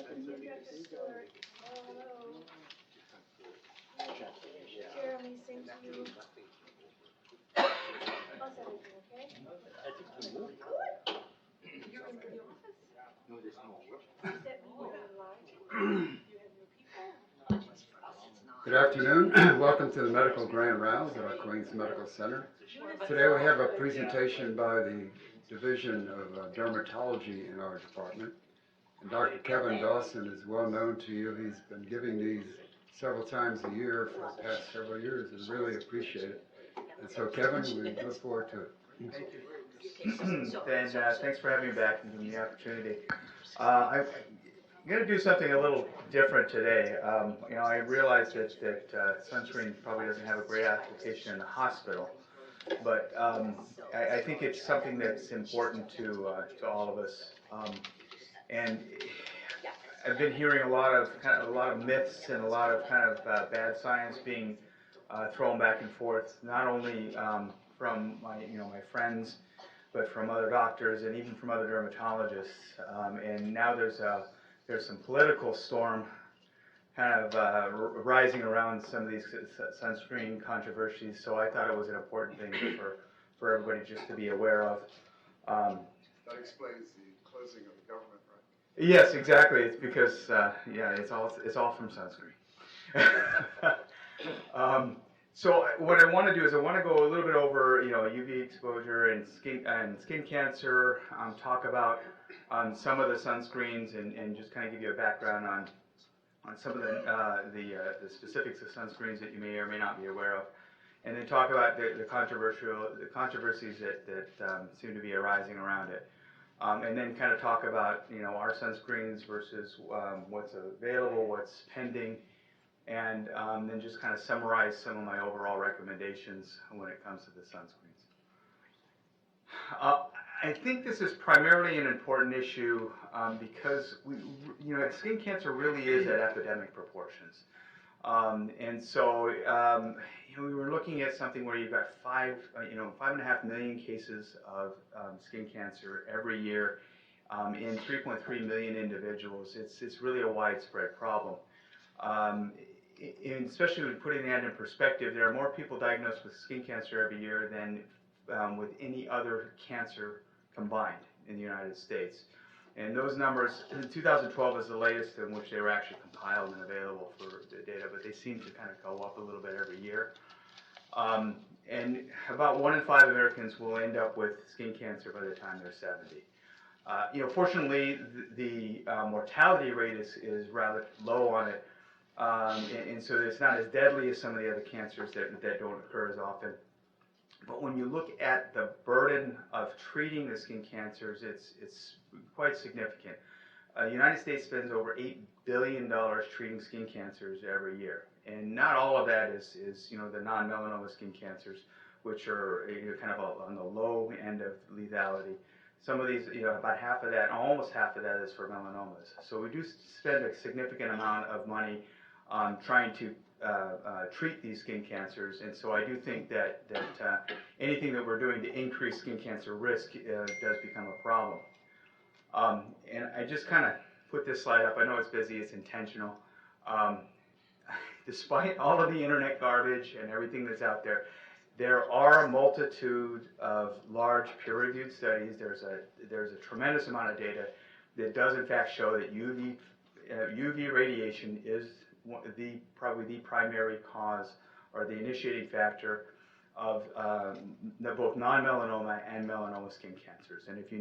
Jeremy, same to you. How's everything, okay? Good. You're in the office? No, there's no work. Does that mean you're in line? You have new people? Good afternoon. Welcome to the Medical Grand Rounds at our Queens Medical Center. Today we have a presentation by the Division of Dermatology in our department. And Dr. Kevin Dawson is well known to you. He's been giving these several times a year for the past several years and really appreciate it. And so Kevin, we look forward to it. Thank you. And thanks for having me back and giving me the opportunity. I'm going to do something a little different today. I realize that sunscreen probably doesn't have a great application in the hospital, but I think it's something that's important to all of us. And I've been hearing a lot of myths and a lot of bad science being thrown back and forth, not only from my friends, but from other doctors and even from other dermatologists. And now there's some political storm rising around some of these sunscreen controversies. So I thought it was an important thing for everybody just to be aware of. That explains the closing of the government, right? Yes, exactly. It's because it's all from sunscreen. So what I want to do is I want to go a little bit over UV exposure and skin cancer. Talk about some of the sunscreens and just kind of give you a background on some of the specifics of sunscreens that you may or may not be aware of, and then talk about the controversies that seem to be arising around it. And then kind of talk about our sunscreens versus what's available, what's pending, and then just kind of summarize some of my overall recommendations when it comes to the sunscreens. I think this is primarily an important issue because skin cancer really is at epidemic proportions, and so we were looking at something where you've got 5.5 million cases of skin cancer every year in 3.3 million individuals. It's really a widespread problem. And especially when putting that in perspective, there are more people diagnosed with skin cancer every year than with any other cancer combined in the United States. And those numbers, 2012 is the latest in which they were actually compiled and available for the data, but they seem to kind of go up a little bit every year. And about 1 in 5 Americans will end up with skin cancer by the time they're 70. Fortunately, the mortality rate is rather low on it, and so it's not as deadly as some of the other cancers that don't occur as often. But when you look at the burden of treating the skin cancers, it's quite significant. The United States spends over $8 billion treating skin cancers every year. And not all of that is the non-melanoma skin cancers, which are kind of on the low end of lethality. Some of these, about half of that, almost half of that is for melanomas. So we do spend a significant amount of money on trying to treat these skin cancers. And so I do think that anything that we're doing to increase skin cancer risk does become a problem. And I just kind of put this slide up. I know it's busy, it's intentional. Despite all of the internet garbage and everything that's out there, there are a multitude of large peer-reviewed studies. There's a tremendous amount of data that does in fact show that UV radiation is probably the primary cause or the initiating factor of both non-melanoma and melanoma skin cancers. And if you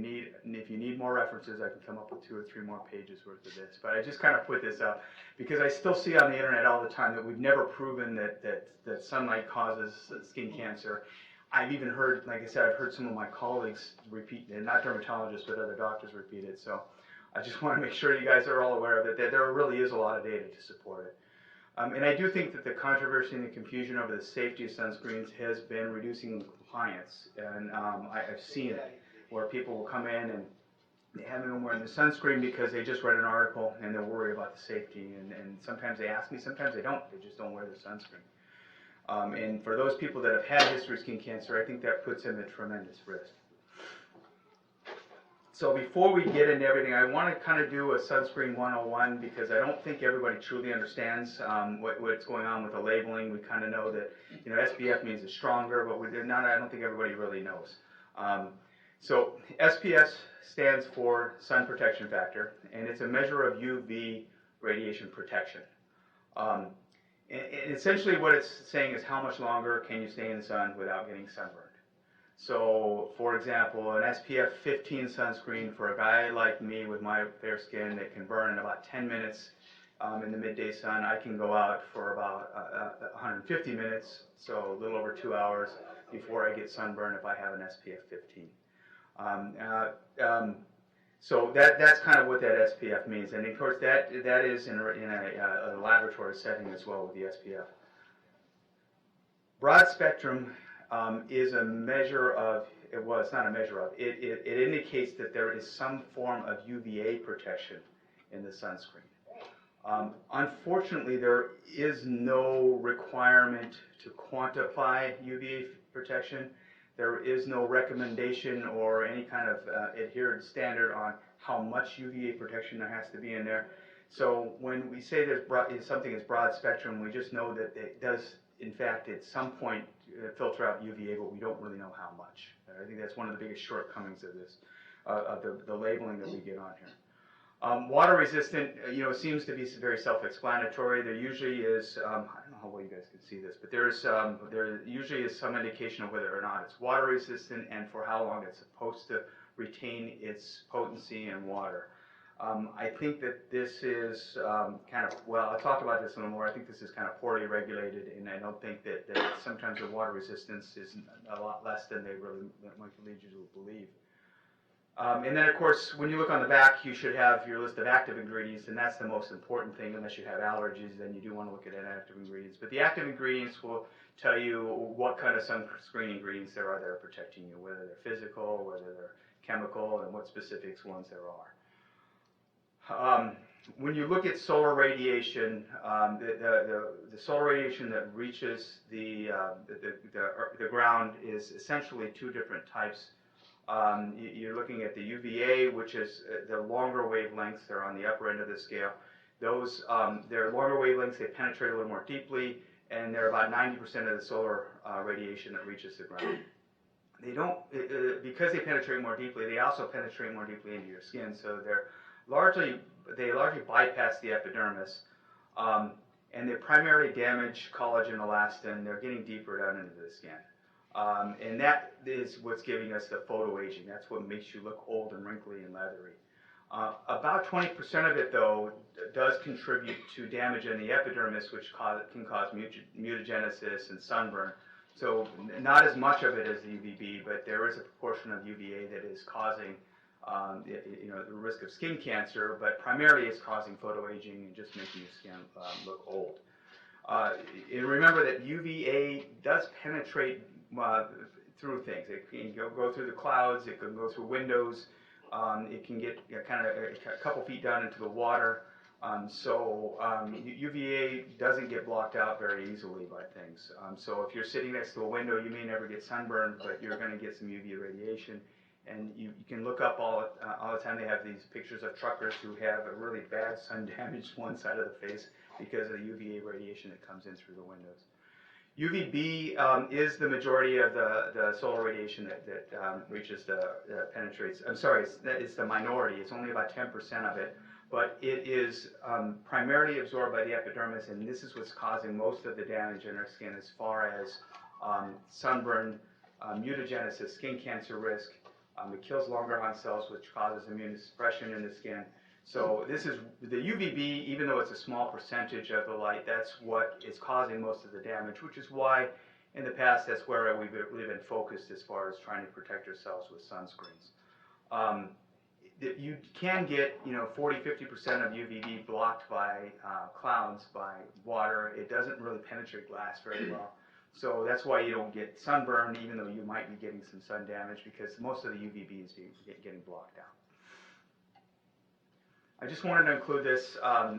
need more references, I can come up with 2 or 3 more pages worth of this. But I just kind of put this up because I still see on the internet all the time that we've never proven that sunlight causes skin cancer. I've even heard, like I said, I've heard some of my colleagues repeat, and not dermatologists, but other doctors repeat it. So I just want to make sure you guys are all aware of it, that there really is a lot of data to support it. And I do think that the controversy and the confusion over the safety of sunscreens has been reducing compliance. And I've seen it, where people will come in and they haven't been wearing the sunscreen because they just read an article and they're worried about the safety. And sometimes they ask me, sometimes they don't. They just don't wear the sunscreen. And for those people that have had history of skin cancer, I think that puts them at tremendous risk. So before we get into everything, I want to kind of do a sunscreen 101 because I don't think everybody truly understands what's going on with the labeling. We kind of know that, you know, SPF means it's stronger, but I don't think everybody really knows. So SPF stands for sun protection factor, and it's a measure of UV radiation protection. And essentially what it's saying is how much longer can you stay in the sun without getting sunburned. So, for example, an SPF 15 sunscreen for a guy like me with my fair skin that can burn in about 10 minutes in the midday sun, I can go out for about 150 minutes, so a little over 2 hours before I get sunburned if I have an SPF 15. So that's kind of what that SPF means, and of course that is in a laboratory setting as well with the SPF. Broad spectrum is a measure of, well, it's not a measure of, it indicates that there is some form of UVA protection in the sunscreen. Unfortunately, there is no requirement to quantify UVA protection. There is no recommendation or any kind of adhered standard on how much UVA protection there has to be in there. So when we say something is broad spectrum, we just know that it does, in fact, at some point filter out UVA, but we don't really know how much. I think that's one of the biggest shortcomings of this, the labeling that we get on here. Water resistant, you know, seems to be very self-explanatory. There usually is, I don't know how well you guys can see this, but there usually is some indication of whether or not it's water resistant and for how long it's supposed to retain its potency in water. I think that this is kind of, well, I'll talk about this a little more. I think this is kind of poorly regulated, and I don't think that sometimes the water resistance is a lot less than they really might lead you to believe. And then, of course, when you look on the back, you should have your list of active ingredients, and that's the most important thing. Unless you have allergies, then you do want to look at active ingredients. But the active ingredients will tell you what kind of sunscreen ingredients there are that are protecting you, whether they're physical, whether they're chemical, and what specific ones there are. When you look at solar radiation, the solar radiation that reaches the ground is essentially two different types. You're looking at the UVA, which is the longer wavelengths. They're on the upper end of the scale. Those, they're longer wavelengths. They penetrate a little more deeply, and they're about 90% of the solar radiation that reaches the ground. They don't, because they penetrate more deeply, they also penetrate more deeply into your skin. So they largely bypass the epidermis, and they primarily damage collagen, elastin. They're getting deeper down into the skin. And that is what's giving us the photoaging. That's what makes you look old and wrinkly and leathery. About 20% of it, though, does contribute to damage in the epidermis, which can cause mutagenesis and sunburn. So not as much of it as the UVB, but there is a proportion of UVA that is causing the risk of skin cancer, but primarily it's causing photoaging and just making your skin look old. And remember that UVA does penetrate through things. It can go through the clouds, it can go through windows, it can get kind of a couple feet down into the water. So UVA doesn't get blocked out very easily by things. So if you're sitting next to a window, you may never get sunburned, but you're going to get some UV radiation. And you can look up all the time. They have these pictures of truckers who have a really bad sun damage one side of the face because of the UVA radiation that comes in through the windows. UVB is the majority of the solar radiation that reaches penetrates. I'm sorry, it's the minority. It's only about 10% of it, but it is primarily absorbed by the epidermis, and this is what's causing most of the damage in our skin as far as sunburn, mutagenesis, skin cancer risk. It kills Langerhans cells, which causes immunosuppression in the skin. So this is the UVB, even though it's a small percentage of the light, that's what is causing most of the damage, which is why in the past that's where we've really been focused as far as trying to protect ourselves with sunscreens. You can get 40–50% of UVB blocked by clouds, by water. It doesn't really penetrate glass very well. So that's why you don't get sunburn, even though you might be getting some sun damage, because most of the UVB is getting blocked out. I just wanted to include this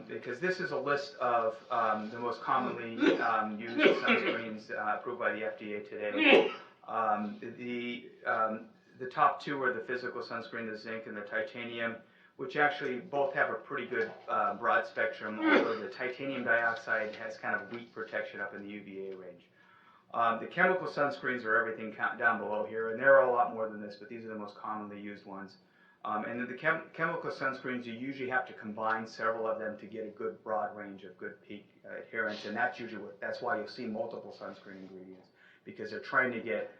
because this is a list of the most commonly used sunscreens approved by the FDA today. the top two are the physical sunscreen, the zinc and the titanium, which actually both have a pretty good broad spectrum, although the titanium dioxide has kind of weak protection up in the UVA range. The chemical sunscreens are everything down below here, and there are a lot more than this, but these are the most commonly used ones. And then the chemical sunscreens, you usually have to combine several of them to get a good broad range of good peak adherence, and that's usually that's why you'll see multiple sunscreen ingredients, because they're trying to get,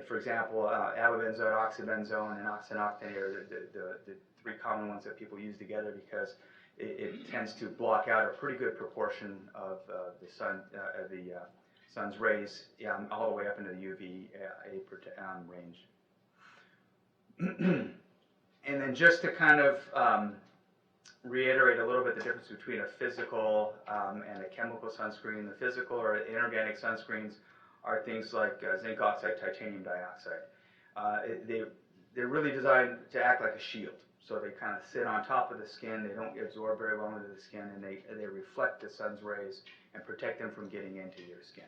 for example, avobenzone, oxybenzone, and oxynoctane are the three common ones that people use together because it tends to block out a pretty good proportion of the sun's rays, all the way up into the UVA range. And then just to kind of reiterate a little bit the difference between a physical and a chemical sunscreen. The physical or inorganic sunscreens are things like zinc oxide, titanium dioxide. They're really designed to act like a shield. So they kind of sit on top of the skin, they don't absorb very well into the skin, and they reflect the sun's rays and protect them from getting into your skin.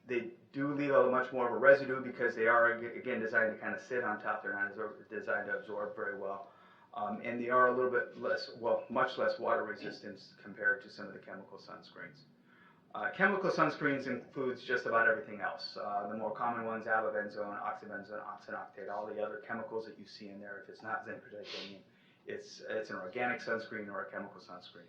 They do leave a much more of a residue because they are, again, designed to kind of sit on top. They're not designed to absorb very well. And they are a little bit less, much less water resistance compared to some of the chemical sunscreens. Chemical sunscreens includes just about everything else. The more common ones, avobenzone, oxybenzone, oxynoctane, all the other chemicals that you see in there. If it's not zinc or titanium, it's an organic sunscreen or a chemical sunscreen.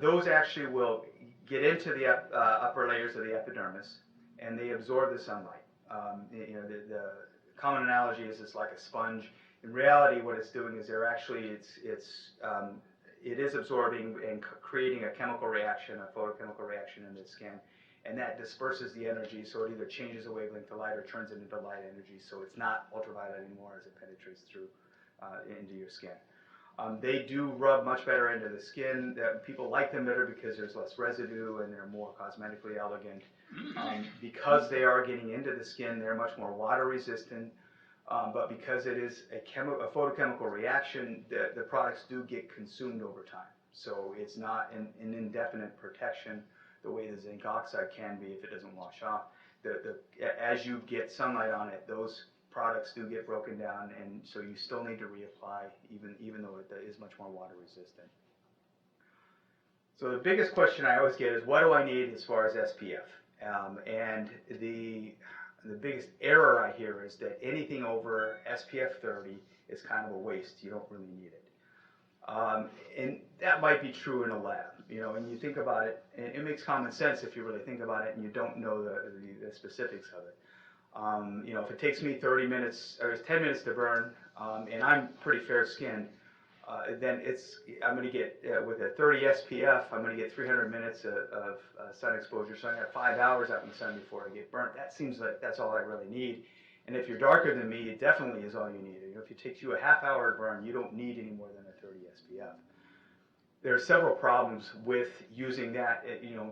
Those actually will get into the upper layers of the epidermis, and they absorb the sunlight. The common analogy is it's like a sponge. In reality, what it's doing is it is absorbing and creating a chemical reaction, a photochemical reaction in the skin, and that disperses the energy, so it either changes the wavelength to light or turns it into light energy, so it's not ultraviolet anymore as it penetrates through into your skin. They do rub much better into the skin. People like them better because there's less residue and they're more cosmetically elegant. Because they are getting into the skin, they're much more water resistant. But because it is a photochemical reaction, the products do get consumed over time. So it's not an indefinite protection the way the zinc oxide can be if it doesn't wash off. As you get sunlight on it, those products do get broken down, and so you still need to reapply even though it is much more water resistant. So the biggest question I always get is, what do I need as far as SPF? And the biggest error I hear is that anything over SPF 30 is kind of a waste. You don't really need it. And that might be true in a lab, and you think about it, and it makes common sense if you really think about it and you don't know the specifics of it. If it takes me 30 minutes or 10 minutes to burn, and I'm pretty fair skinned, then I'm going to get, with a 30 SPF, I'm going to get 300 minutes of sun exposure. So I have 5 hours out in the sun before I get burnt. That seems like that's all I really need. And if you're darker than me, it definitely is all you need. If it takes you a half hour to burn, you don't need any more than a 30 SPF. There are several problems with using that,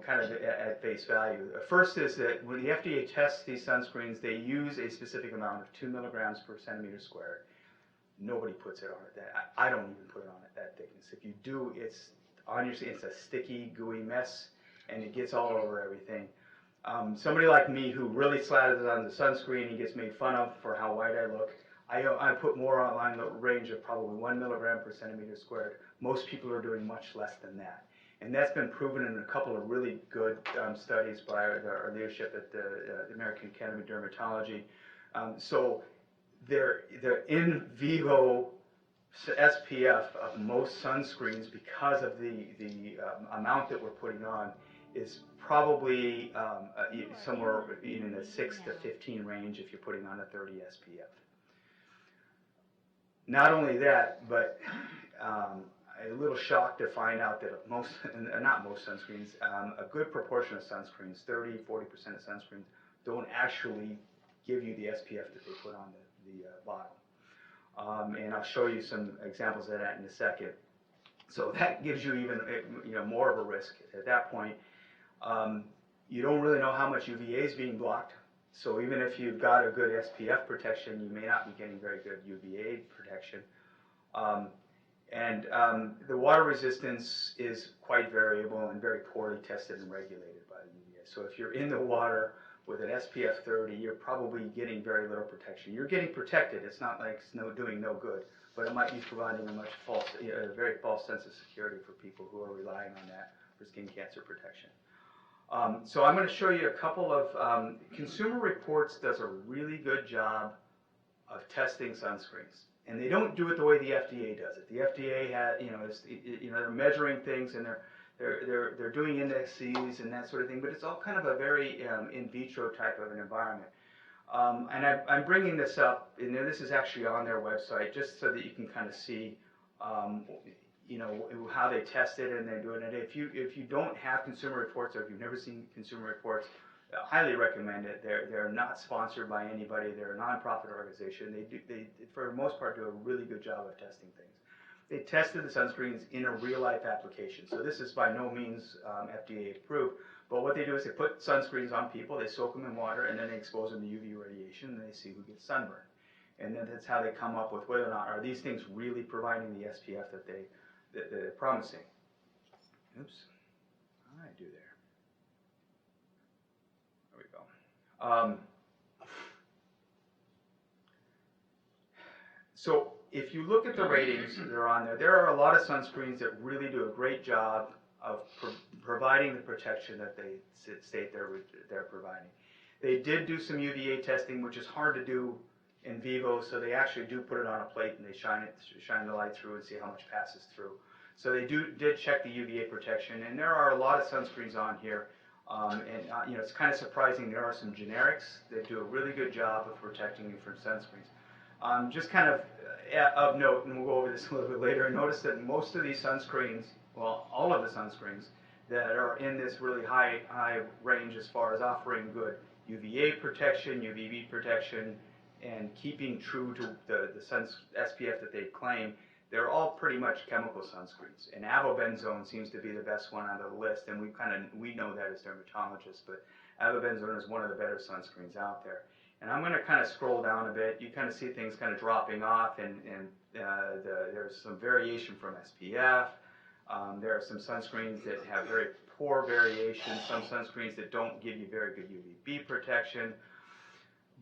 kind of at face value. First is that when the FDA tests these sunscreens, they use a specific amount of 2 milligrams per centimeter squared. Nobody puts it on it. I don't even put it on at that thickness. If you do, it's on your skin. It's a sticky, gooey mess, and it gets all over everything. Somebody like me who really slathers on the sunscreen and gets made fun of for how white I look, I put more along the range of probably 1 milligram per centimeter squared. Most people are doing much less than that. And that's been proven in a couple of really good studies by our leadership at the American Academy of Dermatology. So the in vivo SPF of most sunscreens, because of the amount that we're putting on, is probably somewhere in the 6 to 15 range if you're putting on a 30 SPF. Not only that, but a little shocked to find out that not most sunscreens, a good proportion of sunscreens, 30-40% of sunscreens, don't actually give you the SPF that they put on the bottle. And I'll show you some examples of that in a second. So that gives you even more of a risk at that point. You don't really know how much UVA is being blocked. So even if you've got a good SPF protection, you may not be getting very good UVA protection. The water resistance is quite variable and very poorly tested and regulated by the UVA. So if you're in the water with an SPF 30, you're probably getting very little protection. You're getting protected. It's not like it's doing no good, but it might be providing a very false sense of security for people who are relying on that for skin cancer protection. So I'm going to show you a couple of, Consumer Reports does a really good job of testing sunscreens. And they don't do it the way the FDA does it. The FDA they're measuring things and they're doing indexes and that sort of thing, but it's all kind of a very in vitro type of an environment. And I'm bringing this up, and this is actually on their website, just so that you can kind of see, how they test it and they're doing it. If you don't have Consumer Reports, or if you've never seen Consumer Reports, I highly recommend it. They're not sponsored by anybody. They're a nonprofit organization. They for the most part do a really good job of testing things. They tested the sunscreens in a real life application. So this is by no means FDA approved. But what they do is they put sunscreens on people, they soak them in water, and then they expose them to UV radiation, and they see who gets sunburned. And then that's how they come up with whether or not are these things really providing the SPF that they're promising. Oops, what did I do there? There we go. So if you look at the ratings that are on there, there are a lot of sunscreens that really do a great job of providing the protection that they state they're providing. They did do some UVA testing, which is hard to do in vivo, so they actually do put it on a plate and they shine the light through and see how much passes through. So they did check the UVA protection, and there are a lot of sunscreens on here. It's kind of surprising. There are some generics that do a really good job of protecting you from sunscreens. Just kind of note, and we'll go over this a little bit later, notice that most of these sunscreens, well, all of the sunscreens that are in this really high range as far as offering good UVA protection, UVB protection, and keeping true to the SPF that they claim, they're all pretty much chemical sunscreens. And avobenzone seems to be the best one on the list, and we know that as dermatologists, but avobenzone is one of the better sunscreens out there. And I'm going to kind of scroll down a bit. You kind of see things kind of dropping off, and there's some variation from SPF. There are some sunscreens that have very poor variation, some sunscreens that don't give you very good UVB protection.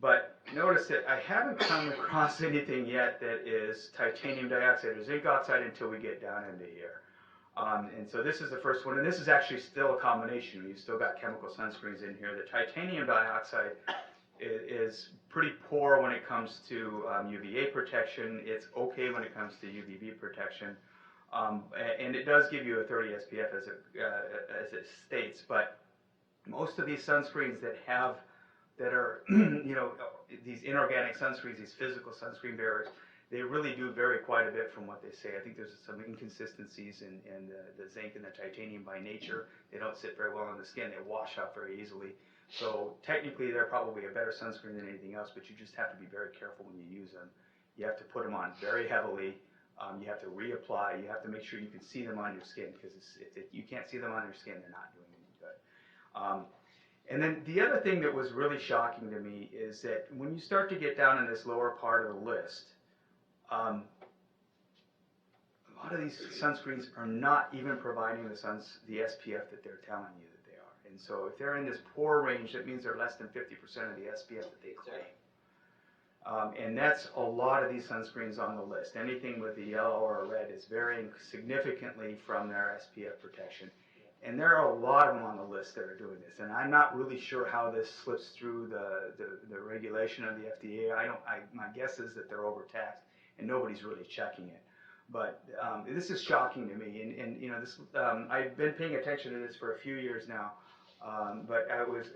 But notice that I haven't come across anything yet that is titanium dioxide or zinc oxide until we get down into here. And so this is the first one, and this is actually still a combination. You've still got chemical sunscreens in here. The titanium dioxide is pretty poor when it comes to UVA protection. It's okay when it comes to UVB protection. And it does give you a 30 SPF as it states, but most of these sunscreens that are these inorganic sunscreens, these physical sunscreen barriers, they really do vary quite a bit from what they say. I think there's some inconsistencies in the zinc and the titanium by nature. They don't sit very well on the skin. They wash out very easily. So technically they're probably a better sunscreen than anything else, but you just have to be very careful when you use them. You have to put them on very heavily. You have to reapply. You have to make sure you can see them on your skin, because if you can't see them on your skin, they're not doing any good. And then the other thing that was really shocking to me is that when you start to get down in this lower part of the list, a lot of these sunscreens are not even providing the SPF that they're telling you that they are. And so if they're in this poor range, that means they're less than 50% of the SPF that they claim. And that's a lot of these sunscreens on the list. Anything with a yellow or a red is varying significantly from their SPF protection. And there are a lot of them on the list that are doing this. And I'm not really sure how this slips through the regulation of the FDA. My guess is that they're overtaxed and nobody's really checking it. But this is shocking to me. And I've been paying attention to this for a few years now. But I was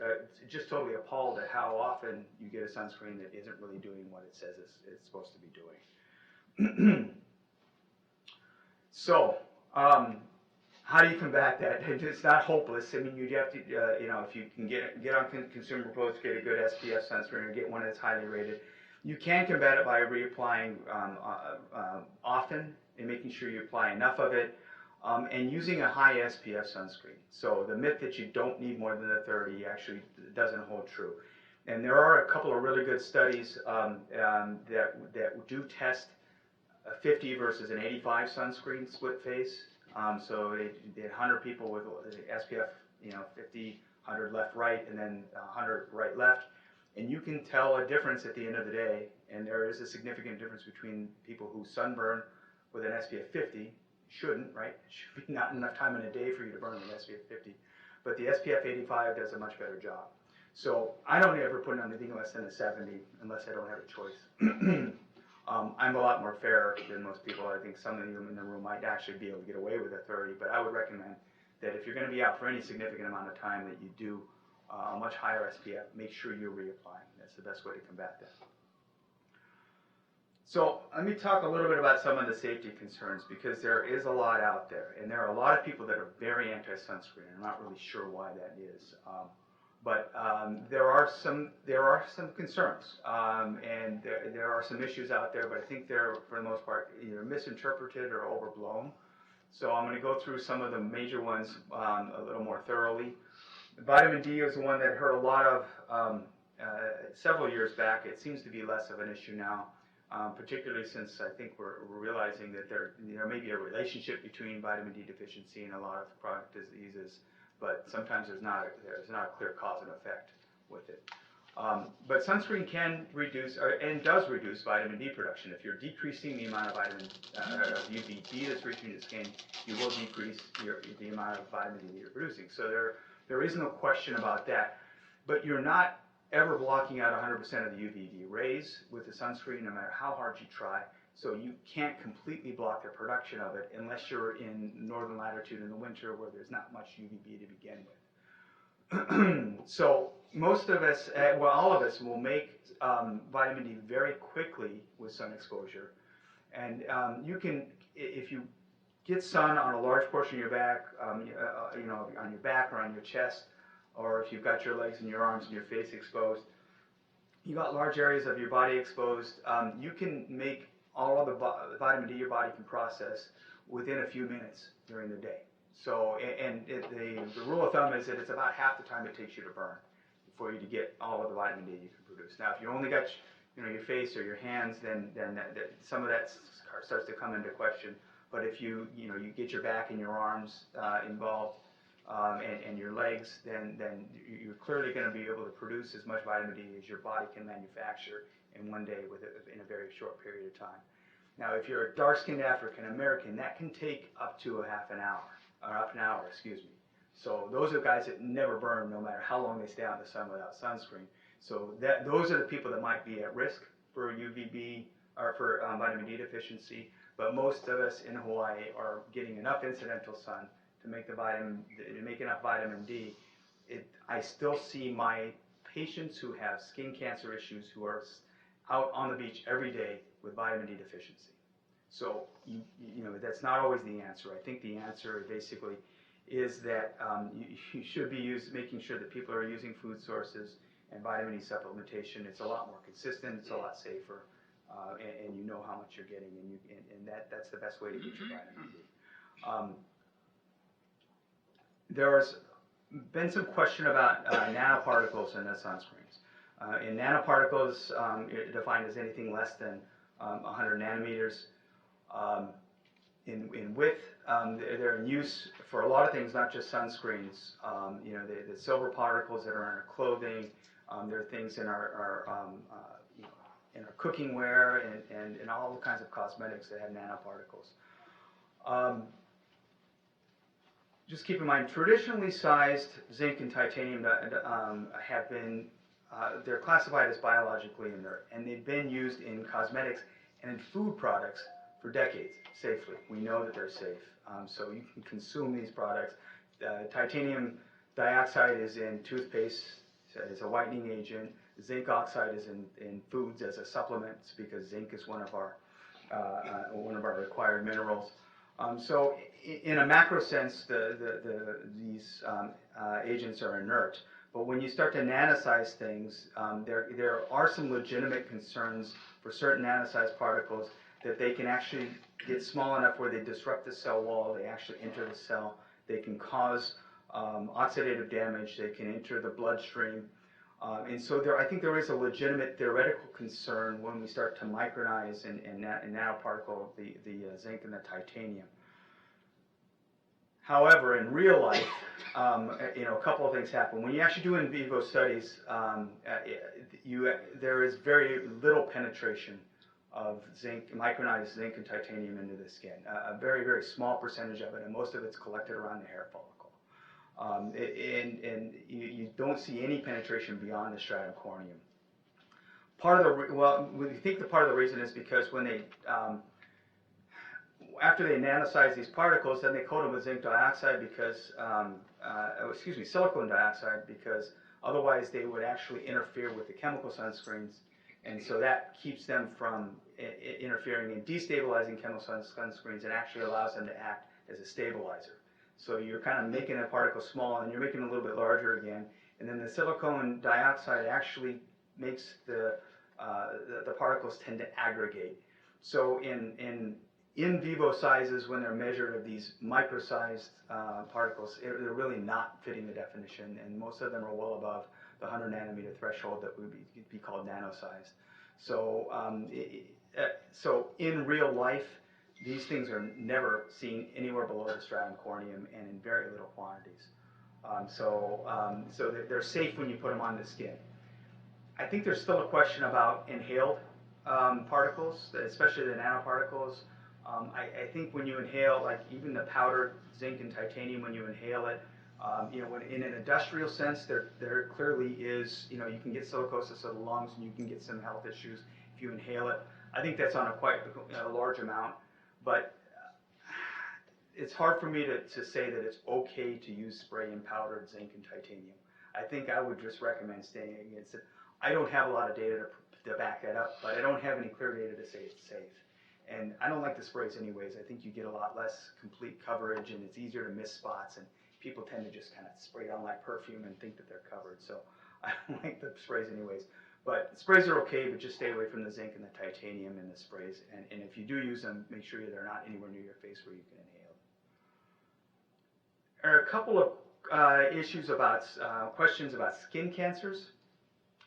just totally appalled at how often you get a sunscreen that isn't really doing what it says it's supposed to be doing. So, how do you combat that? It's not hopeless. I mean, you have to, if you can get on Consumer Reports, get a good SPF sunscreen, or get one that's highly rated. You can combat it by reapplying often and making sure you apply enough of it. And using a high SPF sunscreen. So the myth that you don't need more than a 30 actually doesn't hold true. And there are a couple of really good studies that do test a 50 versus an 85 sunscreen split face. So they had 100 people with SPF, 50, 100 left, right, and then 100 right, left. And you can tell a difference at the end of the day, and there is a significant difference between people who sunburn with an SPF 50, shouldn't, right? It should be not enough time in a day for you to burn with SPF 50, but the SPF 85 does a much better job. So I don't ever put on anything less than a 70 unless I don't have a choice. I'm a lot more fair than most people. I think some of you in the room might actually be able to get away with a 30, but I would recommend that if you're going to be out for any significant amount of time, that you do a much higher SPF. Make sure you're reapplying. That's the best way to combat that. So let me talk a little bit about some of the safety concerns, because there is a lot out there, and there are a lot of people that are very anti-sunscreen. I'm not really sure why that is, but there are some concerns, and there are some issues out there. But I think they're, for the most part, either misinterpreted or overblown. So I'm going to go through some of the major ones a little more thoroughly. Vitamin D is the one that hurt a lot of several years back. It seems to be less of an issue now. Particularly since I think we're realizing that there may be a relationship between vitamin D deficiency and a lot of chronic diseases, but sometimes there's not a clear cause and effect with it. But sunscreen can reduce, and does reduce, vitamin D production. If you're decreasing the amount of UVB that's reaching the skin, you will decrease the amount of vitamin D that you're producing. So there is no question about that. But you're not ever blocking out 100% of the UVB rays with the sunscreen, no matter how hard you try. So you can't completely block the production of it unless you're in northern latitude in the winter where there's not much UVB to begin with. So most of us, well, all of us will make vitamin D very quickly with sun exposure. And you can, if you get sun on a large portion of your back, on your back or on your chest, or if you've got your legs and your arms and your face exposed, you got large areas of your body exposed, you can make all of the vitamin D your body can process within a few minutes during the day. So, the rule of thumb is that it's about half the time it takes you to burn for you to get all of the vitamin D you can produce. Now, if you only got your face or your hands, then some of that starts to come into question. But if you get your back and your arms involved, and your legs, then you're clearly going to be able to produce as much vitamin D as your body can manufacture in one day in a very short period of time. Now, if you're a dark-skinned African American, that can take up to up an hour, excuse me. So those are guys that never burn, no matter how long they stay out in the sun without sunscreen. So those are the people that might be at risk for UVB or for vitamin D deficiency. But most of us in Hawaii are getting enough incidental sun to make enough vitamin D. I still see my patients who have skin cancer issues who are out on the beach every day with vitamin D deficiency. So that's not always the answer. I think the answer basically is that you should be making sure that people are using food sources and vitamin D supplementation. It's a lot more consistent. It's a lot safer, and you know how much you're getting, and that's the best way to get your vitamin D. There's been some question about nanoparticles in the sunscreens. In nanoparticles, defined as anything less than 100 nanometers in width. They're in use for a lot of things, not just sunscreens. The silver particles that are in our clothing. There are things in our cooking ware and all the kinds of cosmetics that have nanoparticles. Just keep in mind, traditionally sized zinc and titanium have been, they're classified as biologically inert, and they've been used in cosmetics and in food products for decades safely. We know that they're safe, so you can consume these products. Titanium dioxide is in toothpaste as a whitening agent. Zinc oxide is in foods as a supplement because zinc is one of our required minerals. So in a macro sense, these agents are inert. But when you start to nanosize things, there are some legitimate concerns for certain nanosized particles that they can actually get small enough where they disrupt the cell wall, they actually enter the cell, they can cause oxidative damage, they can enter the bloodstream. And so I think there is a legitimate theoretical concern when we start to micronize and nanoparticle the zinc and the titanium. However, in real life, a couple of things happen. When you actually do in vivo studies, there is very little penetration of zinc, micronized zinc and titanium into the skin. A very, very small percentage of it, and most of it's collected around the hair follicle. And you don't see any penetration beyond the stratum corneum. We think the part of the reason is because when they after they nanosize these particles, then they coat them with zinc dioxide because, silicone dioxide, because otherwise they would actually interfere with the chemical sunscreens, and so that keeps them from interfering and destabilizing chemical sunscreens, and actually allows them to act as a stabilizer. So you're kind of making a particle small, and you're making it a little bit larger again, and then the silicone dioxide actually makes the particles tend to aggregate. So in vivo sizes, when they're measured of these micro-sized particles, they're really not fitting the definition, and most of them are well above the 100 nanometer threshold that would be called nano-sized. So, so in real life, these things are never seen anywhere below the stratum corneum and in very little quantities. So they're safe when you put them on the skin. I think there's still a question about inhaled particles, especially the nanoparticles. I think when you inhale, like even the powdered zinc and titanium, when you inhale it, when in an industrial sense, there clearly is, you can get silicosis of the lungs and you can get some health issues if you inhale it. I think that's on a quite large amount, but it's hard for me to say that it's okay to use spray in powdered zinc and titanium. I think I would just recommend staying against it. I don't have a lot of data to back that up, but I don't have any clear data to say it's safe. And I don't like the sprays anyways. I think you get a lot less complete coverage, and it's easier to miss spots, and people tend to just kind of spray on like perfume and think that they're covered. So I don't like the sprays anyways. But sprays are okay, but just stay away from the zinc and the titanium in the sprays. And if you do use them, make sure they're not anywhere near your face where you can inhale. There are a couple of issues about questions about skin cancers.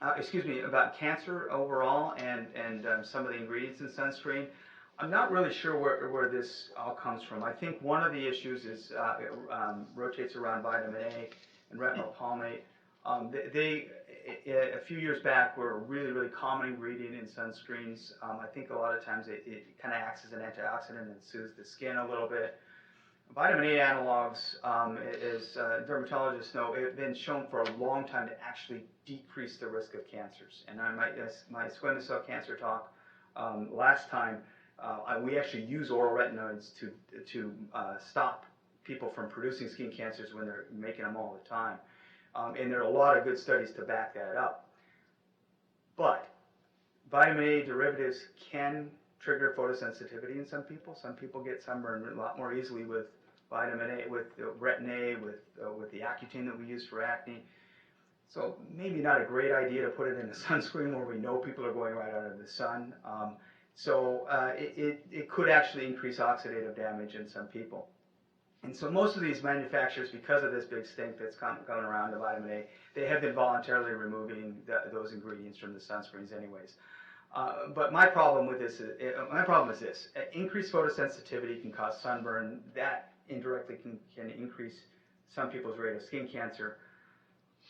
About cancer overall and some of the ingredients in sunscreen. I'm not really sure where this all comes from. I think one of the issues is rotates around vitamin A and retinol palmate. A few years back, were a really, really common ingredient in sunscreens. I think a lot of times it kind of acts as an antioxidant and soothes the skin a little bit. Vitamin A analogs, as dermatologists know, have been shown for a long time to actually decrease the risk of cancers. And on my squamous cell cancer talk last time, we actually use oral retinoids to stop people from producing skin cancers when they're making them all the time. And there are a lot of good studies to back that up. But vitamin A derivatives can trigger photosensitivity in some people. Some people get sunburned a lot more easily with vitamin A, with retin A, with the Accutane that we use for acne. So maybe not a great idea to put it in a sunscreen where we know people are going right out of the sun. It could actually increase oxidative damage in some people. And so most of these manufacturers, because of this big stink that's going around the vitamin A, they have been voluntarily removing those ingredients from the sunscreens anyways. But my problem with this is this: increased photosensitivity can cause sunburn. That indirectly can increase some people's rate of skin cancer.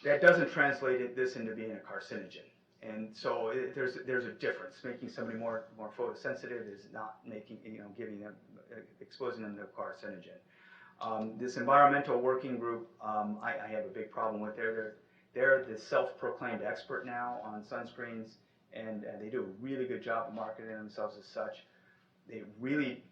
That doesn't translate this into being a carcinogen. And so there's a difference. Making somebody more photosensitive is not giving them, exposing them to a carcinogen. This environmental working group, I have a big problem with. They're the self-proclaimed expert now on sunscreens, and they do a really good job of marketing themselves as such. They really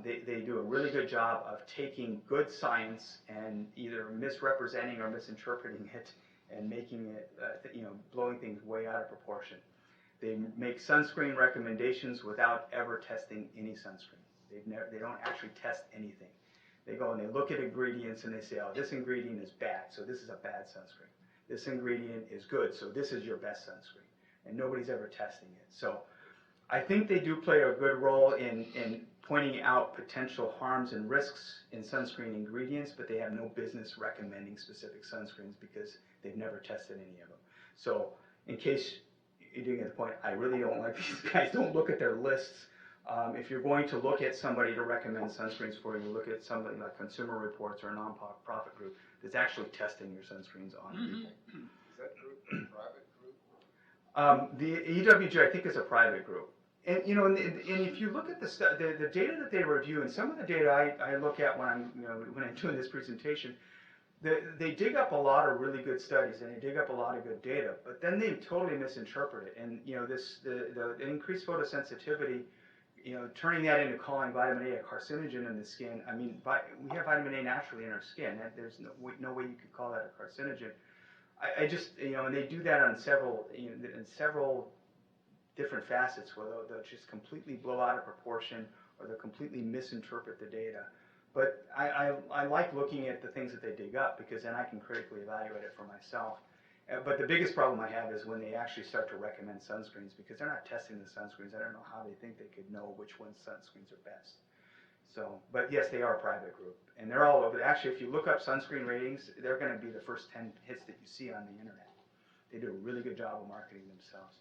they do a really good job of taking good science and either misrepresenting or misinterpreting it and making it, blowing things way out of proportion. They make sunscreen recommendations without ever testing any sunscreen. They don't actually test anything. They go and they look at ingredients and they say, oh, this ingredient is bad, so this is a bad sunscreen. This ingredient is good, so this is your best sunscreen. And nobody's ever testing it. So I think they do play a good role in pointing out potential harms and risks in sunscreen ingredients, but they have no business recommending specific sunscreens because they've never tested any of them. So in case you didn't get the point, I really don't like these guys. Don't look at their lists If you're going to look at somebody to recommend sunscreens for you, look at somebody like Consumer Reports or a non-profit group that's actually testing your sunscreens on people. Is that group a private group? The EWG, I think, is a private group. And you know, and if you look at the data that they review, and some of the data I look at when I'm doing this presentation, they dig up a lot of really good studies and they dig up a lot of good data, but then they totally misinterpret it. And you know, the increased photosensitivity, you know, turning that into calling vitamin A a carcinogen in the skin. I mean, we have vitamin A naturally in our skin. There's no way you could call that a carcinogen. I just, you know, and they do that on several different facets where they'll just completely blow out of proportion or they'll completely misinterpret the data. But I like looking at the things that they dig up because then I can critically evaluate it for myself. But the biggest problem I have is when they actually start to recommend sunscreens because they're not testing the sunscreens. I don't know how they think they could know which ones sunscreens are best. So, but yes, they are a private group and they're all over. Actually, if you look up sunscreen ratings, they're going to be the first 10 hits that you see on the internet. They do a really good job of marketing themselves.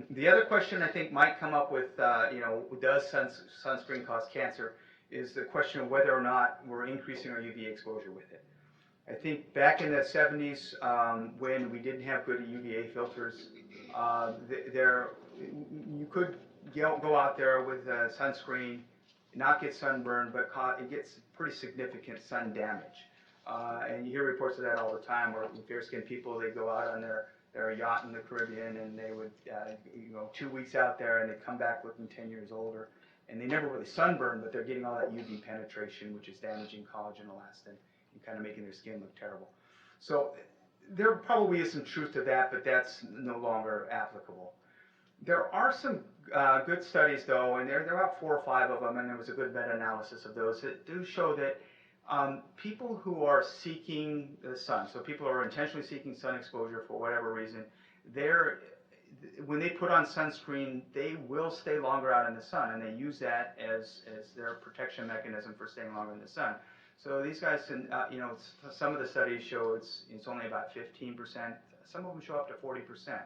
The other question I think might come up with, does sunscreen cause cancer, is the question of whether or not we're increasing our UV exposure with it. I think back in the 70s, when we didn't have good UVA filters, you could go out there with sunscreen, not get sunburned, but it gets pretty significant sun damage. And you hear reports of that all the time, where fair-skinned people, they go out on their yacht in the Caribbean, and they would, 2 weeks out there, and they come back looking 10 years older, and they never really sunburn, but they're getting all that UV penetration, which is damaging collagen, elastin, and kind of making their skin look terrible. So there probably is some truth to that, but that's no longer applicable. There are some good studies, though, and there are about 4 or 5 of them, and there was a good meta-analysis of those that do show that people who are seeking the sun, so people who are intentionally seeking sun exposure for whatever reason, when they put on sunscreen, they will stay longer out in the sun, and they use that as their protection mechanism for staying longer in the sun. So these guys, some of the studies show it's only about 15%. Some of them show up to 40%.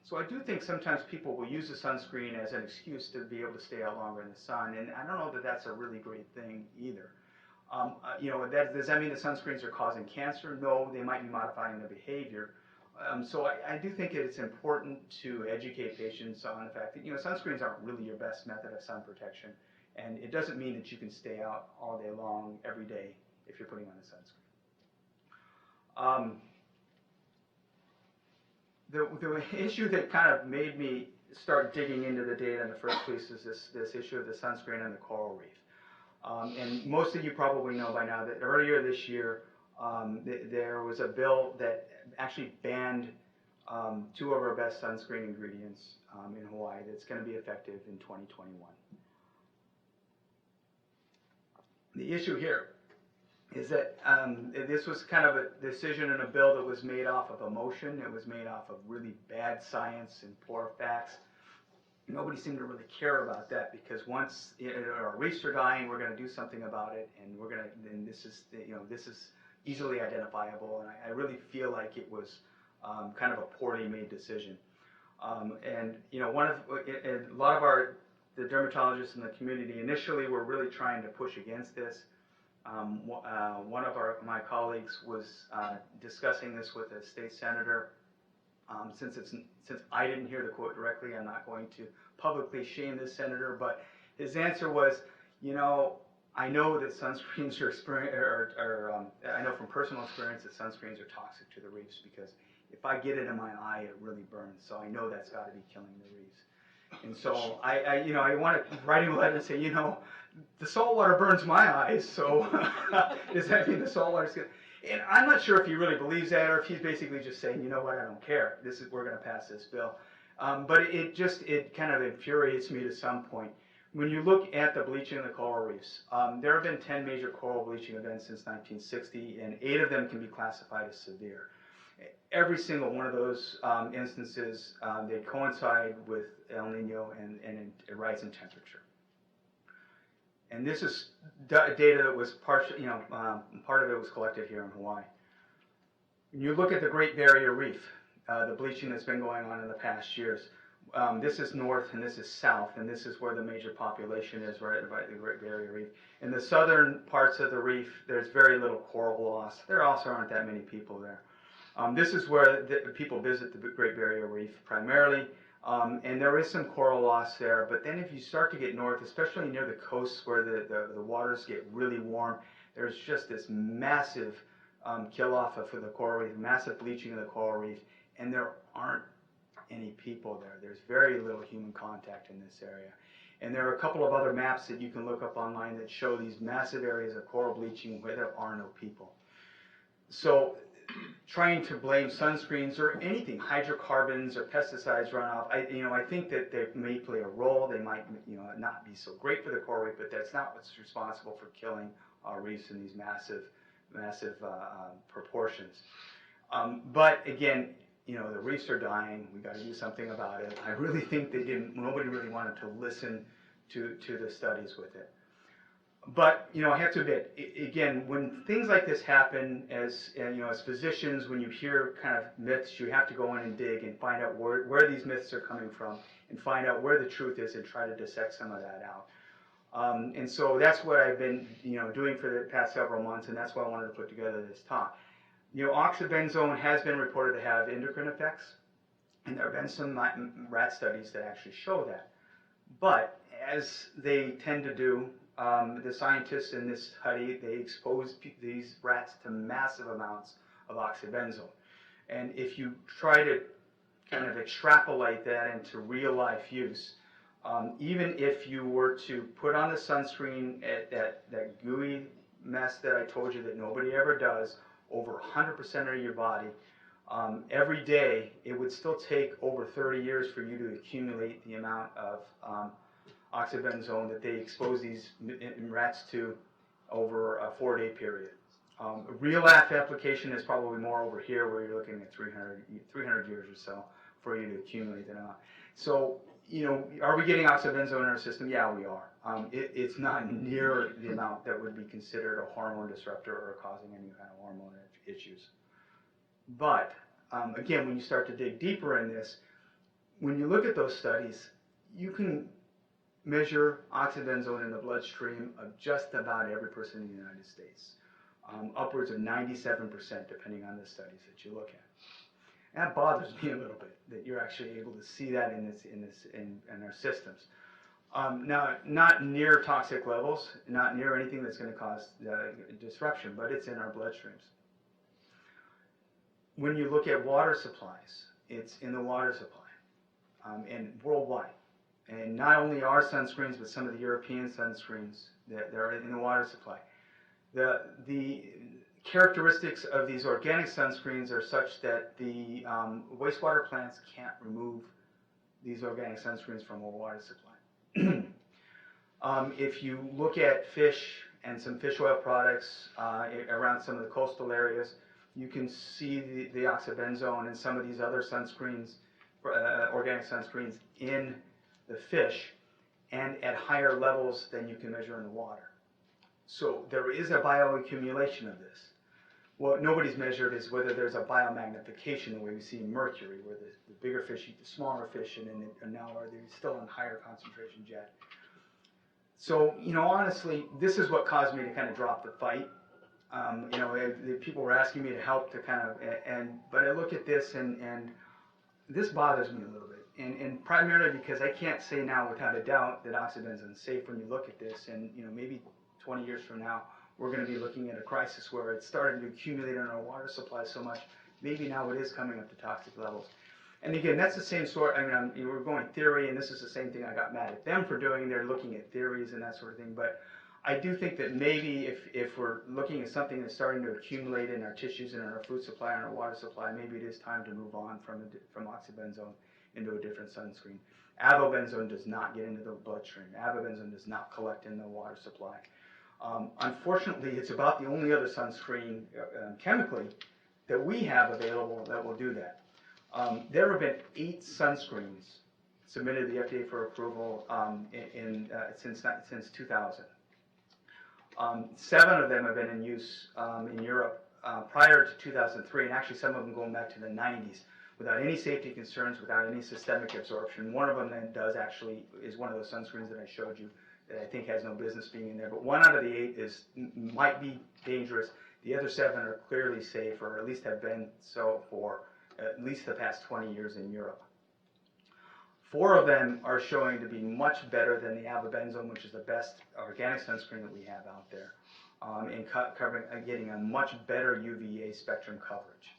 So I do think sometimes people will use the sunscreen as an excuse to be able to stay out longer in the sun, and I don't know that that's a really great thing either. Does that mean the sunscreens are causing cancer? No, they might be modifying their behavior. So I do think it's important to educate patients on the fact that sunscreens aren't really your best method of sun protection, and it doesn't mean that you can stay out all day long every day if you're putting on a sunscreen. The issue that kind of made me start digging into the data in the first place is this issue of the sunscreen and the coral reef. And most of you probably know by now that earlier this year, there was a bill that actually banned 2 of our best sunscreen ingredients in Hawaii that's going to be effective in 2021. The issue here is that this was kind of a decision and a bill that was made off of emotion. It was made off of really bad science and poor facts. Nobody seemed to really care about that because once our reefs are dying, we're going to do something about it, and this is easily identifiable. And I really feel like it was kind of a poorly made decision. A lot of the dermatologists in the community initially were really trying to push against this. One of my colleagues was discussing this with a state senator. Since I didn't hear the quote directly, I'm not going to publicly shame this senator, but his answer was, I know that sunscreens I know from personal experience that sunscreens are toxic to the reefs because if I get it in my eye, it really burns. So I know that's got to be killing the reefs. And so I want to write him a letter and say, the salt water burns my eyes, so does that mean the salt water's good? And I'm not sure if he really believes that or if he's basically just saying, you know what, I don't care. We're going to pass this bill. But it kind of infuriates me to some point. When you look at the bleaching of the coral reefs, there have been 10 major coral bleaching events since 1960, and 8 of them can be classified as severe. Every single one of those instances, they coincide with El Nino and a rise in temperature. And this is data that was part of it was collected here in Hawaii. When you look at the Great Barrier Reef, the bleaching that's been going on in the past years, This is north and this is south, and this is where the major population is, right by the Great Barrier Reef. In the southern parts of the reef, there's very little coral loss. There also aren't that many people there. This is where people visit the Great Barrier Reef primarily, and there is some coral loss there. But then if you start to get north, especially near the coasts where the waters get really warm, there's just this massive kill-off for the coral reef, massive bleaching of the coral reef, and there aren't any people there. There's very little human contact in this area. And there are a couple of other maps that you can look up online that show these massive areas of coral bleaching where there are no people. So trying to blame sunscreens or anything, hydrocarbons or pesticides runoff, I think that they may play a role. They might not be so great for the coral reef, but that's not what's responsible for killing our reefs in these massive proportions. But again, the reefs are dying. We got to do something about it. I really think nobody really wanted to listen to the studies with it. But I have to admit, again, when things like this happen, as physicians, when you hear kind of myths, you have to go in and dig and find out where these myths are coming from, and find out where the truth is, and try to dissect some of that out. And so that's what I've been doing for the past several months, and that's why I wanted to put together this talk. Oxybenzone has been reported to have endocrine effects, and there have been some rat studies that actually show that. But as they tend to do, the scientists in this study, they exposed these rats to massive amounts of oxybenzone. And if you try to kind of extrapolate that into real life use, even if you were to put on the sunscreen at that gooey mess that I told you that nobody ever does, over 100% of your body, every day, it would still take over 30 years for you to accumulate the amount of oxybenzone that they expose these rats to over a 4-day period. Real life application is probably more over here, where you're looking at 300 years or so for you to accumulate that amount. So, are we getting oxybenzone in our system? Yeah, we are. It's not near the amount that would be considered a hormone disruptor or causing any kind of hormone issues. But, again, when you start to dig deeper in this, when you look at those studies, you can measure oxybenzone in the bloodstream of just about every person in the United States, upwards of 97%, depending on the studies that you look at. That bothers me a little bit, that you're actually able to see that in our systems. Now, not near toxic levels, not near anything that's going to cause disruption, but it's in our bloodstreams. When you look at water supplies, it's in the water supply, and worldwide. And not only our sunscreens, but some of the European sunscreens that are in the water supply. The characteristics of these organic sunscreens are such that the wastewater plants can't remove these organic sunscreens from a water supply. If you look at fish and some fish oil products around some of the coastal areas, you can see the oxybenzone and some of these other sunscreens, organic sunscreens, in the fish, and at higher levels than you can measure in the water. So there is a bioaccumulation of this. What nobody's measured is whether there's a biomagnification, the way we see mercury, where the bigger fish eat the smaller fish, and now are they still in higher concentrations yet. So, honestly, this is what caused me to kind of drop the fight. People were asking me to help to kind of, but I look at this and this bothers me a little bit. And primarily because I can't say now without a doubt that oxybenzone is safe when you look at this, and maybe 20 years from now we're going to be looking at a crisis where it's starting to accumulate in our water supply so much. Maybe now it is coming up to toxic levels. And again, that's the same sort. We're going theory, and this is the same thing I got mad at them for doing. They're looking at theories and that sort of thing. But I do think that maybe if we're looking at something that's starting to accumulate in our tissues and in our food supply and our water supply, maybe it is time to move on from oxybenzone into a different sunscreen. Avobenzone does not get into the bloodstream. Avobenzone does not collect in the water supply. Unfortunately, it's about the only other sunscreen chemically that we have available that will do that. There have been 8 sunscreens submitted to the FDA for approval since 2000. 7 of them have been in use in Europe prior to 2003, and actually some of them going back to the 90s. without any safety concerns, without any systemic absorption. One of them then is one of those sunscreens that I showed you that I think has no business being in there. But 1 out of the 8 might be dangerous. The other 7 are clearly safe, or at least have been so for at least the past 20 years in Europe. 4 of them are showing to be much better than the avobenzone, which is the best organic sunscreen that we have out there, in getting a much better UVA spectrum coverage.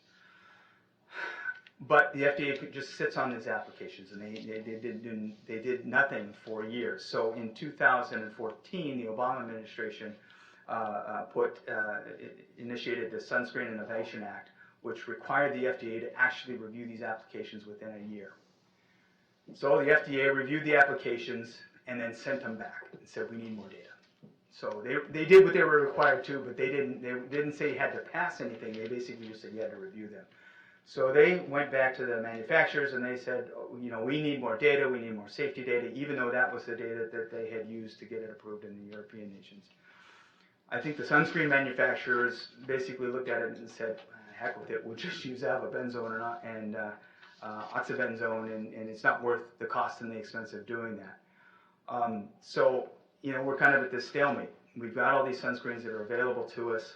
But the FDA just sits on these applications, and they did nothing for years. So in 2014, the Obama administration initiated the Sunscreen Innovation Act, which required the FDA to actually review these applications within a year. So the FDA reviewed the applications and then sent them back and said, we need more data. So they did what they were required to, but they didn't say you had to pass anything. They basically just said you had to review them. So they went back to the manufacturers and they said, oh, we need more data, we need more safety data, even though that was the data that they had used to get it approved in the European nations. I think the sunscreen manufacturers basically looked at it and said, heck with it, we'll just use avobenzone and oxybenzone, and it's not worth the cost and the expense of doing that. So we're kind of at this stalemate. We've got all these sunscreens that are available to us.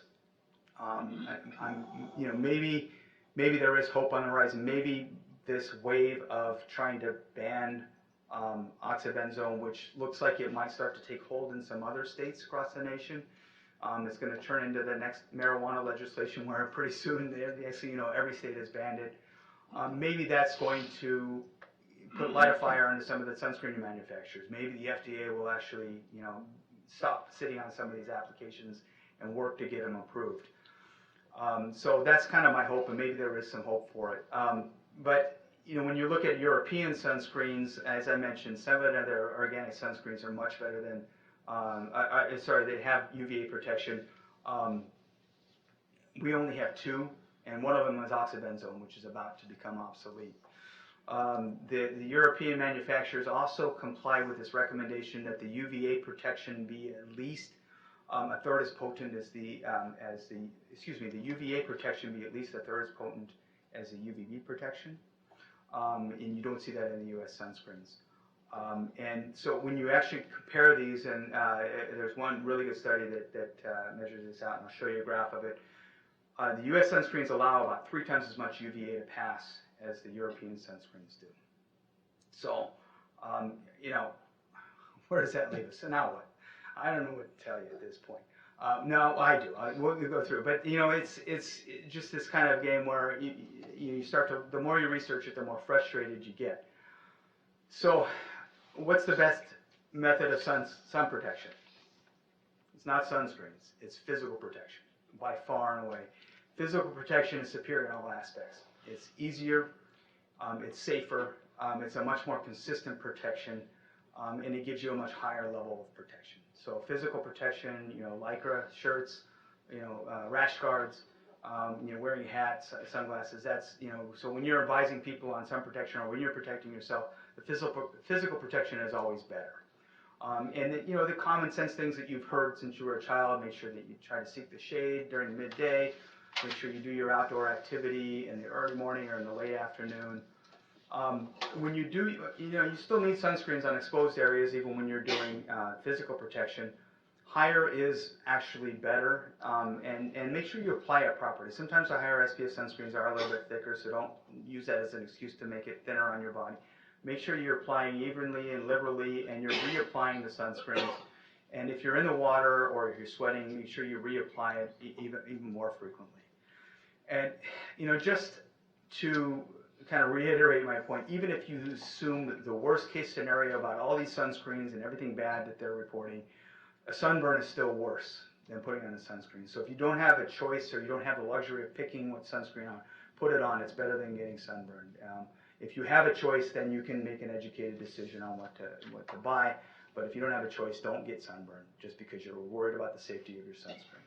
Maybe there is hope on the horizon. Maybe this wave of trying to ban oxybenzone, which looks like it might start to take hold in some other states across the nation, is going to turn into the next marijuana legislation, where pretty soon every state has banned it. Maybe that's going to light a fire under some of the sunscreen manufacturers. Maybe the FDA will actually, stop sitting on some of these applications and work to get them approved. So that's kind of my hope, and maybe there is some hope for it. But when you look at European sunscreens, as I mentioned, 7 of their organic sunscreens are much better than. They have UVA protection. We only have 2, and one of them is oxybenzone, which is about to become obsolete. The European manufacturers also comply with this recommendation that the UVA protection be at least a third as potent as the UVA protection be at least a third as potent as the UVB protection, and you don't see that in the U.S. sunscreens. And so when you actually compare these, and there's one really good study that measures this out, and I'll show you a graph of it. The U.S. sunscreens allow about 3 times as much UVA to pass as the European sunscreens do. So, where does that leave us? So now what? I don't know what to tell you at this point. No, I do. We'll go through it. But, it's just this kind of game where you start to, the more you research it, the more frustrated you get. So, what's the best method of sun protection? It's not sunscreens. It's physical protection, by far and away. Physical protection is superior in all aspects. It's easier, it's safer, it's a much more consistent protection, and it gives you a much higher level of protection. So physical protection, Lycra shirts, rash guards, wearing hats, sunglasses, that's, so when you're advising people on sun protection or when you're protecting yourself, the physical protection is always better. And the common sense things that you've heard since you were a child, make sure that you try to seek the shade during the midday, make sure you do your outdoor activity in the early morning or in the late afternoon. When you do, you still need sunscreens on exposed areas even when you're doing physical protection. Higher is actually better, and make sure you apply it properly. Sometimes the higher SPF sunscreens are a little bit thicker, so don't use that as an excuse to make it thinner on your body. Make sure you're applying evenly and liberally, and you're reapplying the sunscreens. And if you're in the water or if you're sweating, make sure you reapply it even more frequently. And just to kind of reiterate my point, even if you assume the worst case scenario about all these sunscreens and everything bad that they're reporting, a sunburn is still worse than putting on a sunscreen. So if you don't have a choice or you don't have the luxury of picking what sunscreen on, put it on. It's better than getting sunburned. If you have a choice, then you can make an educated decision on what to buy. But if you don't have a choice, don't get sunburned just because you're worried about the safety of your sunscreen.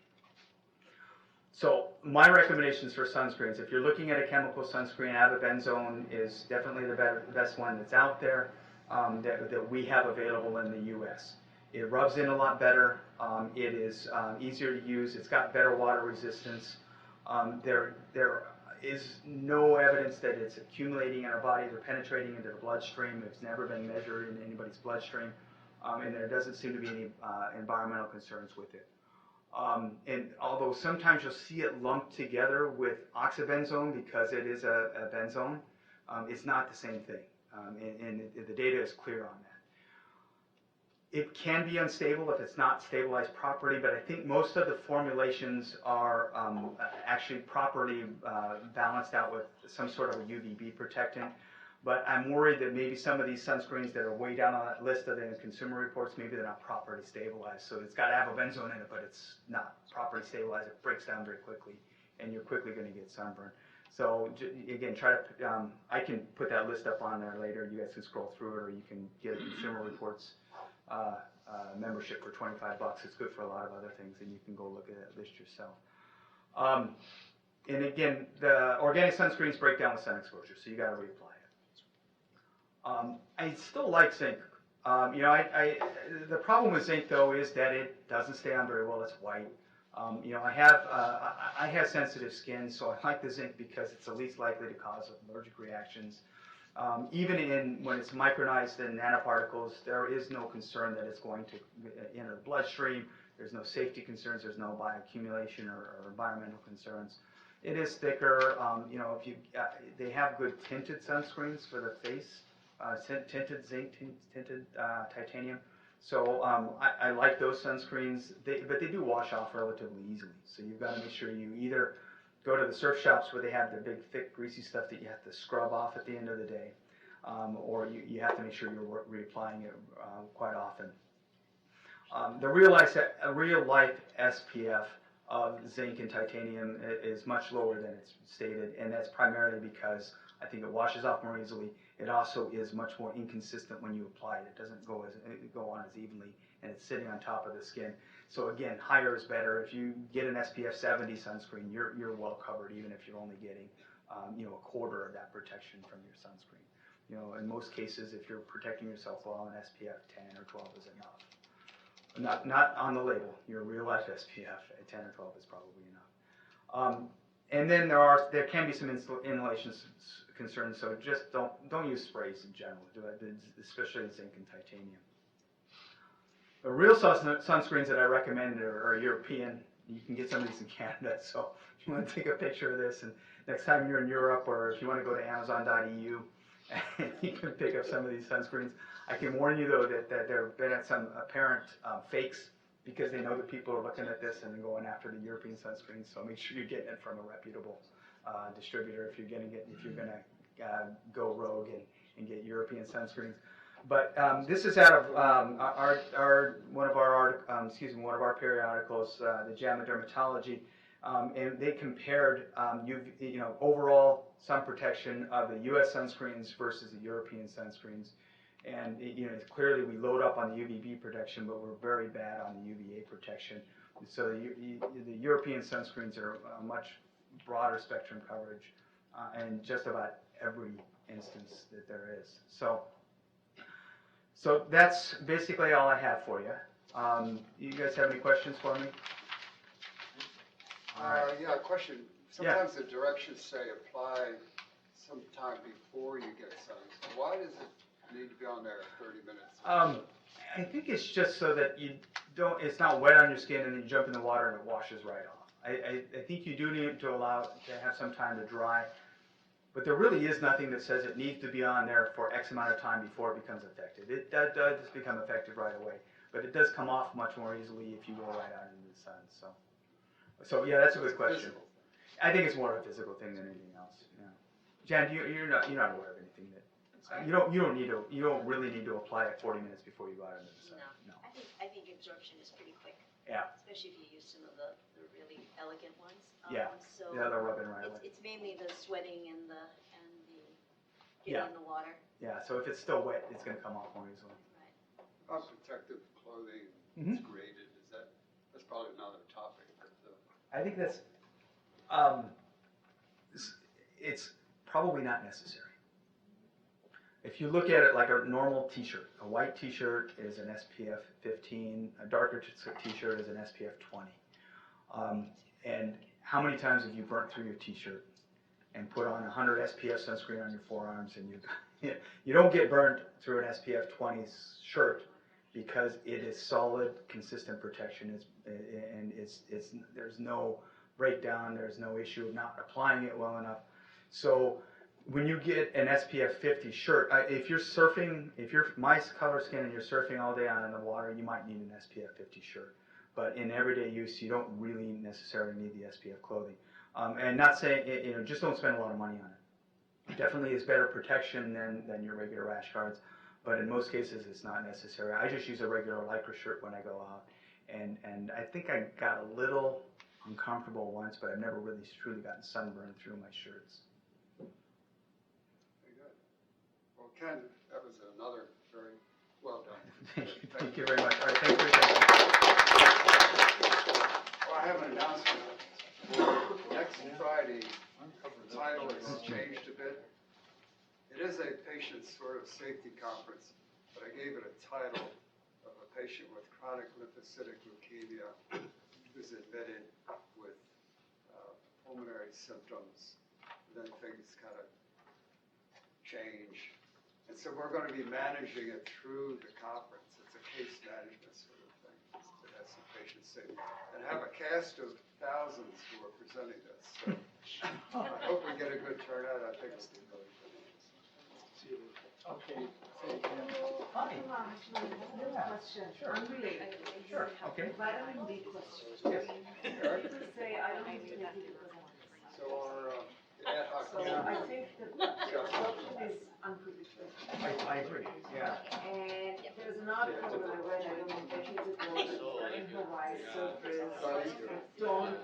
So my recommendations for sunscreens, if you're looking at a chemical sunscreen, avobenzone is definitely the best one that's out there that we have available in the U.S. It rubs in a lot better. It is easier to use. It's got better water resistance. They're is no evidence that it's accumulating in our bodies or penetrating into the bloodstream. It's never been measured in anybody's bloodstream, and there doesn't seem to be any environmental concerns with it. And although sometimes you'll see it lumped together with oxybenzone because it is a benzone, it's not the same thing, and the data is clear on that. It can be unstable if it's not stabilized properly, but I think most of the formulations are actually properly balanced out with some sort of a UVB protectant. But I'm worried that maybe some of these sunscreens that are way down on that list of the consumer reports, maybe they're not properly stabilized. So it's got to have a benzone in it, but it's not properly stabilized. It breaks down very quickly, and you're quickly going to get sunburn. So again, try to, I can put that list up on there later. You guys can scroll through it, or you can get a Consumer Reports membership for $25. It's good for a lot of other things, and you can go look at that list yourself. And again, the organic sunscreens break down with sun exposure, so you got to reapply it. I still like zinc. The problem with zinc though is that it doesn't stay on very well. It's white. I have sensitive skin, so I like the zinc because it's the least likely to cause allergic reactions. Even when it's micronized in nanoparticles, there is no concern that it's going to enter the bloodstream. There's no safety concerns. There's no bioaccumulation or environmental concerns. It is thicker. They have good tinted sunscreens for the face, tinted zinc, tinted titanium. So I like those sunscreens, but they do wash off relatively easily. So you've got to make sure you either go to the surf shops where they have the big, thick, greasy stuff that you have to scrub off at the end of the day, or you have to make sure you're reapplying it quite often. The real life SPF of zinc and titanium is much lower than it's stated, and that's primarily because I think it washes off more easily. It also is much more inconsistent when you apply it. It doesn't go on as evenly, and it's sitting on top of the skin. So again, higher is better. If you get an SPF 70 sunscreen, you're well covered, even if you're only getting a quarter of that protection from your sunscreen. In most cases, if you're protecting yourself well, an SPF 10 or 12 is enough. Not on the label. Your real life SPF at 10 or 12 is probably enough. And then there can be some inhalation concerns, so just don't use sprays in general, especially zinc and titanium. The real sunscreens that I recommend are European. You can get some of these in Canada, so if you want to take a picture of this, and next time you're in Europe, or if you want to go to Amazon.eu, and you can pick up some of these sunscreens. I can warn you though that there have been some apparent fakes, because they know that people are looking at this and going after the European sunscreens. So make sure you're getting it from a reputable distributor if you're going to go rogue and get European sunscreens. But this is out of one of our periodicals, the JAMA Dermatology, and they compared overall sun protection of the U.S. sunscreens versus the European sunscreens. And clearly we load up on the UVB protection, but we're very bad on the UVA protection. So the European sunscreens are a much broader spectrum coverage in just about every instance that there is. So that's basically all I have for you. You guys have any questions for me? Yeah, a question. Sometimes the directions say apply sometime before you get sun. So why does it need to be on there 30 minutes? I think it's just so that it's not wet on your skin and then you jump in the water and it washes right off. I think you do need to allow it to have some time to dry, but there really is nothing that says it needs to be on there for X amount of time before it becomes effective. It does become effective right away, but it does come off much more easily if you go right out into the sun. So yeah, that's a good question. I think it's more of a physical thing than anything else. Yeah. Jan, you're not aware of anything that you don't really need to apply it 40 minutes before you go out into the sun. No. I think absorption is pretty quick. Yeah. Especially if you use some of the really elegant ones. Yeah. So Yeah, they're rubbing right away. It's mainly the sweating and the getting in the water. Yeah. So if it's still wet, it's going to come off more easily. Right. Protective clothing is graded. That's probably another topic. But, I think that's it's probably not necessary. If you look at it like a normal t-shirt, a white t-shirt is an SPF 15, a darker t-shirt is an SPF 20. And how many times have you burnt through your t-shirt and put on 100 SPF sunscreen on your forearms, and you don't get burnt through an SPF 20 shirt because it is solid, consistent protection. There's no breakdown, there's no issue of not applying it well enough. So when you get an SPF 50 shirt, if you're my color skin and you're surfing all day out in the water, you might need an SPF 50 shirt. But in everyday use, you don't really necessarily need the SPF clothing. And not saying, just don't spend a lot of money on it. Definitely is better protection than your regular rash guards, but in most cases it's not necessary. I just use a regular Lycra shirt when I go out, and I think I got a little uncomfortable once, but I've never really truly gotten sunburned through my shirts. Very good. Well, Ken, that was another very well done. Thank you very much. All right, thanks for your attention. Well, I have an announcement. Next Friday, the title has changed a bit. It is a patient sort of safety conference, but I gave it a title of a patient with chronic lymphocytic leukemia who's admitted with pulmonary symptoms. Then things kind of change. And so we're going to be managing it through the conference. It's a case management sort of thing. It has some patient safety. And I have a cast of thousands who are presenting this. So I hope we get a good turnout. I think it's really good. Okay. Hi. Question. Sure. Unrelated. Sure, okay. Vitamin D question. Yes. People say I don't need to take it because I'm on this. So our ad hoc. So I think the absorption is unpredictable. I agree, yeah. And there's an article that I read, I don't know if it's in Hawaii surfers don't